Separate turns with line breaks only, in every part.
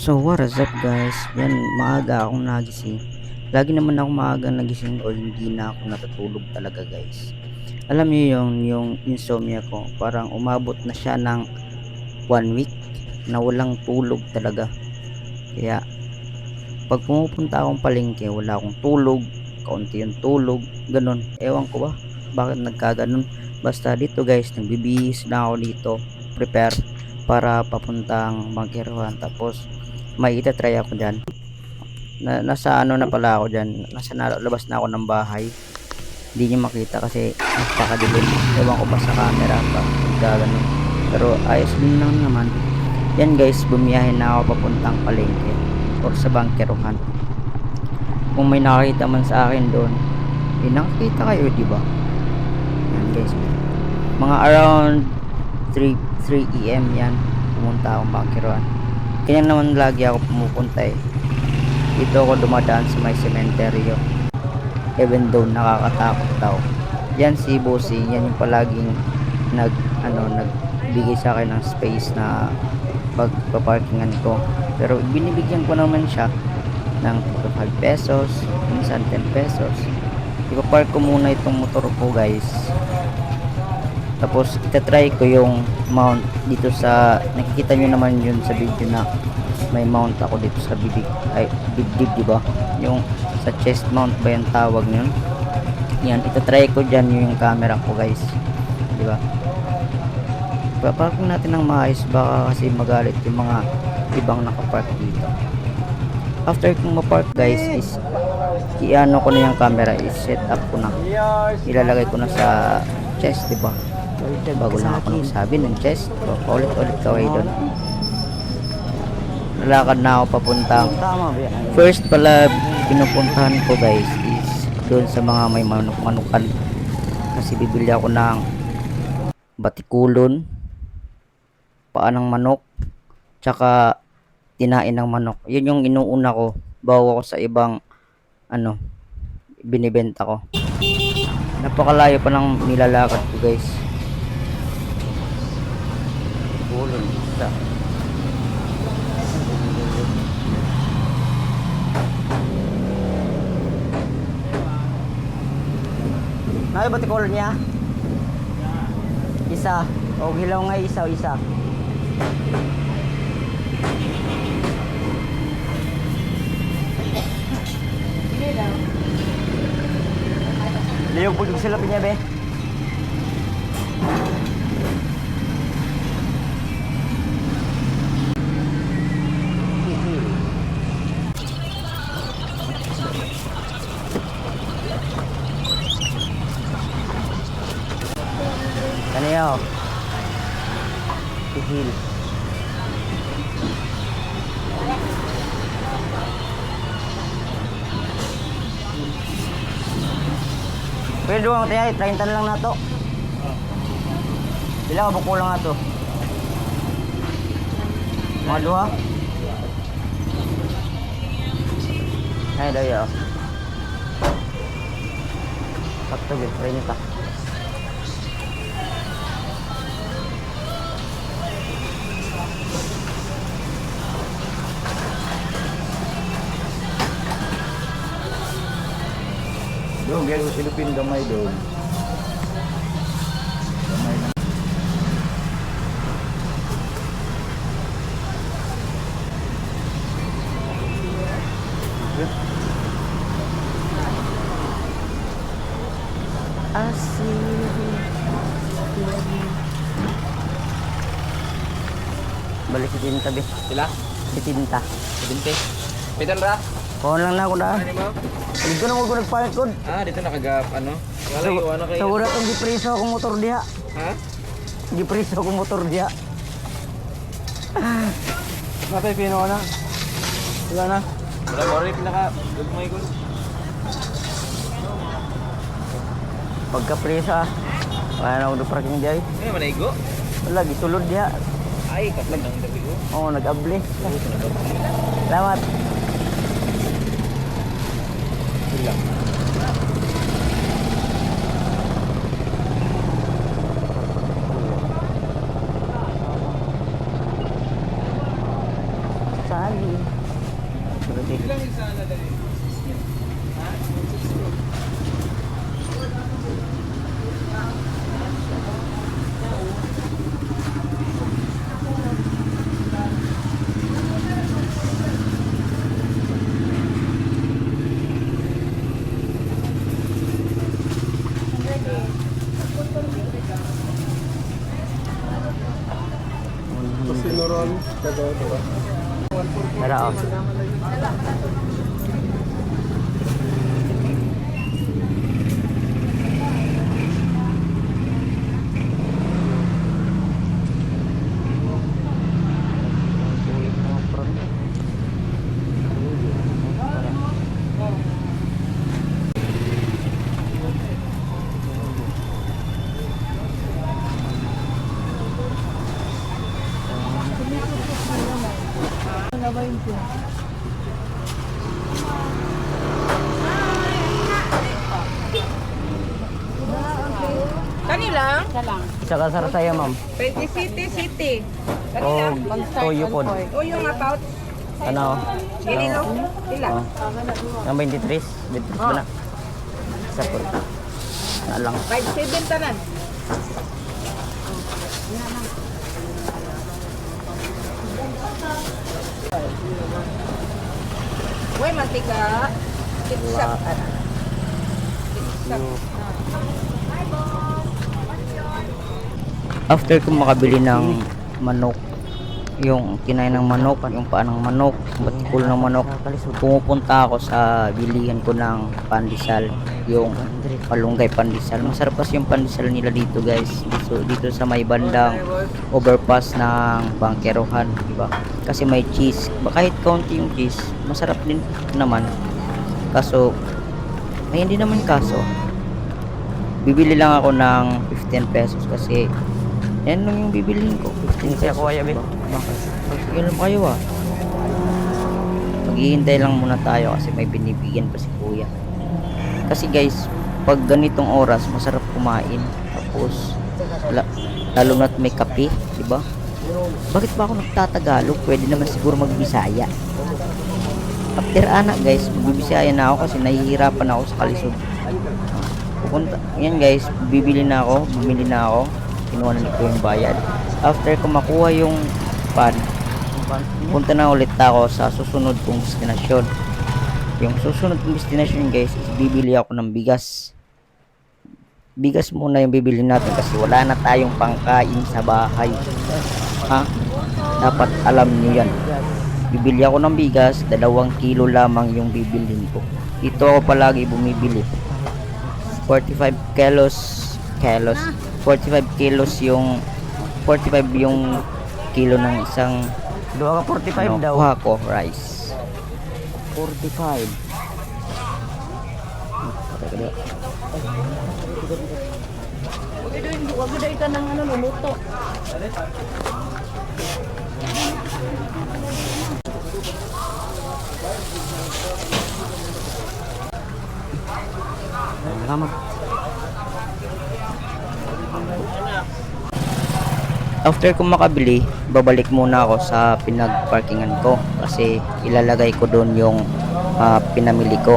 So what is up guys? Yan, maaga akong nagising. Lagi naman ako maaga nagising or hindi na ako natutulog talaga guys. Alam niyo yung insomnia ko, parang umabot na siya ng 1 week na walang tulog talaga. Kaya pag pumupunta akong palengke, wala akong tulog, kaunti yung tulog, ganun. Ewan ko ba, bakit nagkaganon. Basta dito guys, nagbibihis na ako dito, prepare para papuntang Bangkiruan. Tapos may itatry ako dyan. Nasa ano na pala ako dyan, nasa labas na ako ng bahay. Hindi nyo makita kasi napakadilim. Ewan ko ba sa camera pa gano'n. Pero ayos din lang naman. Yan guys, bumiyahin na ako papuntang palengke or sa Bangkiruhan. Kung may nakakita man sa akin doon, nakakita kayo, di ba? Yan guys, mga around 3 AM yan, pumunta akong Bangkiruhan. Kaya naman lagi ako pumupunta eh. Dito ako dumadaan sa may sementeryo, even though nakakatakot daw. Yan si Bossing, yan yung palaging nagbigay sa akin ng space na pagpaparkingan ko. Pero binibigyan ko naman siya ng 5 pesos, minsan 10 pesos. Ipapark ko muna itong motor ko guys. Tapos itatry ko yung mount dito sa, nakikita nyo naman yun sa video na may mount ako dito sa dibdib, diba? Yung sa chest mount ba yung tawag nyon? Yan, itatry ko dyan yung camera ko guys, diba? Paparking natin ng maayos, baka kasi magalit yung mga ibang nakapark dito. After kong mapark guys is iano ko na yung camera, is set up ko na, ilalagay ko na sa chest, diba? Bago lang ako nagsabi ng chest, paulit-ulit kaway doon. Lalakad na ako papuntang first pala pinupuntahan ko guys is doon sa mga may manukan, kasi bibili ako ng batikulon, paa ng manok, tsaka tinain ng manok. Yun yung inuuna ko bago ako sa ibang binibenta ko. Napakalayo pa ng nilalakad ko guys. Batikulon isa. Ano ba color niya? Isa. O hilaw nga isa o isa. Liyog po yung silapin niya be. Ano yun? Pihil. Pwede doon tayo, 30 lang na to. Bila ka buko lang na to. Mga duha. Ay, daw yun. Sakto, try nyo ta.
Doon, gaya sa Pilipin, gamay doon. Gamay na.
Balik si Tinta be.
Sila?
Si Tinta.
Binte. Pitan ra?
Kuhan lang na ako na. Dito na ako nagpalit ko.
Dito nakagap Wala iwan na kayo.
Sa wala itong gipreso akong motor diha.
Ha?
Gipreso akong motor diha.
Matay, pino na. Wala na.
Wala mo rin pinaka-gagmay ko.
Pagka-preso wala na ako doon parking diha.
Ano man naigo?
Wala, gisulod diha.
Ay, kapag nang gabi ko.
Oo, nag-able. Salamat.
Sila.
Sali. Tara, oh.
Kanila?
Isa ka sara tayo, ma'am.
Pwede city.
O, toyo po.
O yung about,
Ano?
Irino, ilan?
Oh. Yung 23? 23 ba na? Isa po. Na lang.
5-7 tanan. Uy, mantika. Kitsak. Kitsak.
After ko makabili ng manok, yung kinain ng manok, yung paa ng manok, batikul ng manok, pumupunta ako sa bilihan ko ng pandesal, yung palunggay pandesal. Masarap kasi yung pandesal nila dito, guys, dito sa may bandang overpass ng Bangkerohan, diba? Kasi may cheese, kahit kaunti yung cheese, masarap din naman. Kaso ay hindi naman kaso, bibili lang ako ng 15 pesos kasi yan lang yung bibiliin ko. 15 pesos. Ako kaya, bakit? Pagkikilam kayo, ah. Maghihintay lang muna tayo kasi may binibigyan pa si kuya. Kasi guys, pag ganitong oras, masarap kumain. Tapos, lalo na't may kape, diba? Bakit ba ako nagtatagalog? Pwede naman siguro magbisaya. After anak guys, magbibisaya na ako kasi nahihirapan ako sa kalisod. Pupunta, yan guys, bumili na ako. Kinuha na ko yung bayad. After ko makuha yung pan, punta na ulit ako sa susunod kong destinasyon. Yung susunod kong destinasyon guys is bibili ako ng bigas. Bigas muna yung bibili natin kasi wala na tayong pangkain sa bahay. Ha? Dapat alam niyo yan. Bibili ako ng bigas, 2 kilo lamang yung bibilhin ko. Dito ako palagi bumibili. 45 kilos yung 45 yung kilo ng isang 45 daw ko rice. 45.
Huwag mo ka ng ano, luluto.
Salamat. After ko makabili, babalik muna ako sa pinagparkingan ko kasi ilalagay ko doon yung pinamili ko.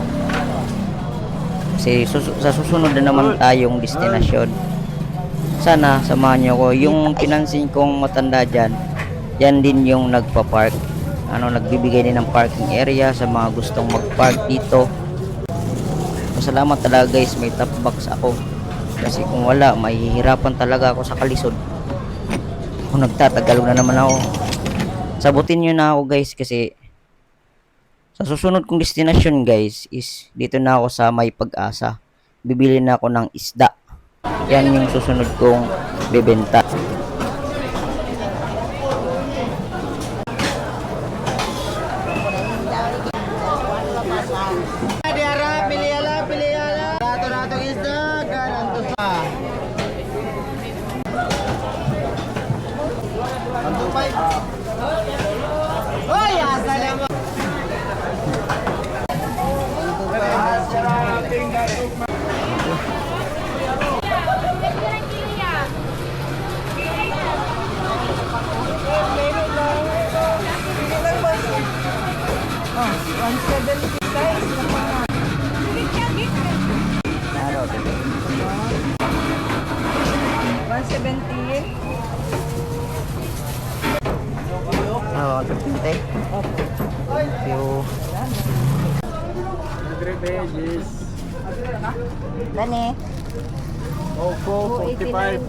Kasi sa susunod na naman tayong destinasyon. Sana samahan niyo ko. Yung pinansin kong matanda dyan, yan din yung nagpa-park. Nagbibigay din ng parking area sa mga gustong mag-park dito. Salamat talaga guys, may top box ako. Kasi kung wala, mahihirapan talaga ako sa kalisod. Kung nagtatagalog na naman ako, sabutin nyo na ako guys kasi sa susunod kong destinasyon guys is dito na ako sa May Pag-asa. Bibili na ako ng isda. Yan yung susunod kong bebenta. Oh, 30. Thank you. Dani.
Opo, 45.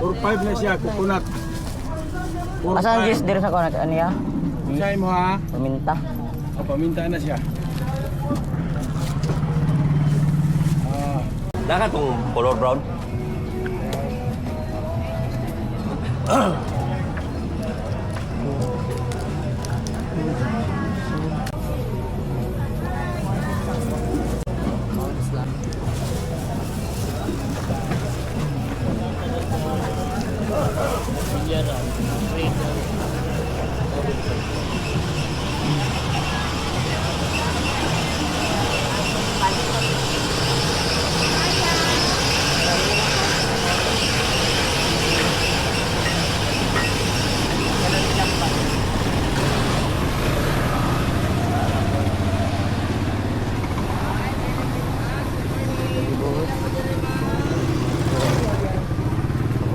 45 na siya, coconut.
Asan Jis diri sa kuno ano ya?
Say mo ha.
Paminta.
O, paminta na siya.
Dakan kung color brown.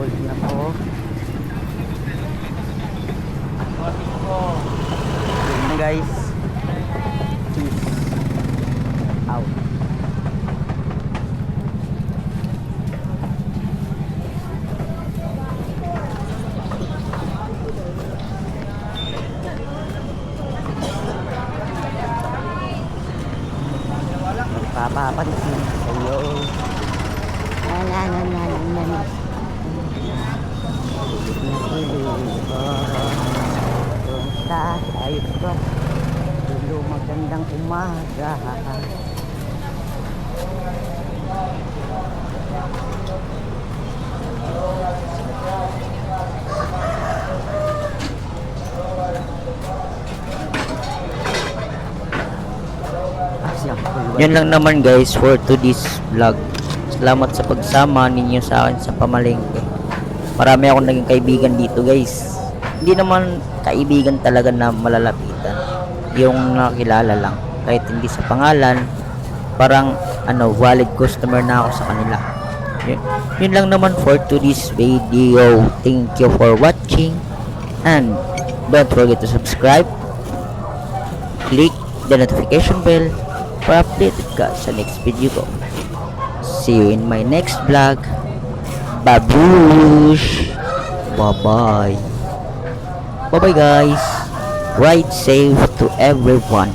Hold na po. Yun guys. Peace out. Magpapapansin sa'yo. Ayos ba? Hello, magandang umaga. Yun lang naman guys for today's vlog. Salamat sa pagsama ninyo sa akin sa pamalengke. Marami akong naging kaibigan dito guys. Hindi naman kaibigan talaga na malalapitan. Yung nakilala lang. Kahit hindi sa pangalan, parang valid customer na ako sa kanila. Yun lang naman for today's video. Thank you for watching. And don't forget to subscribe. Click the notification bell para updated ka sa next video ko. See you in my next vlog. Babush! Bye-bye. Bye-bye guys. Ride safe to everyone.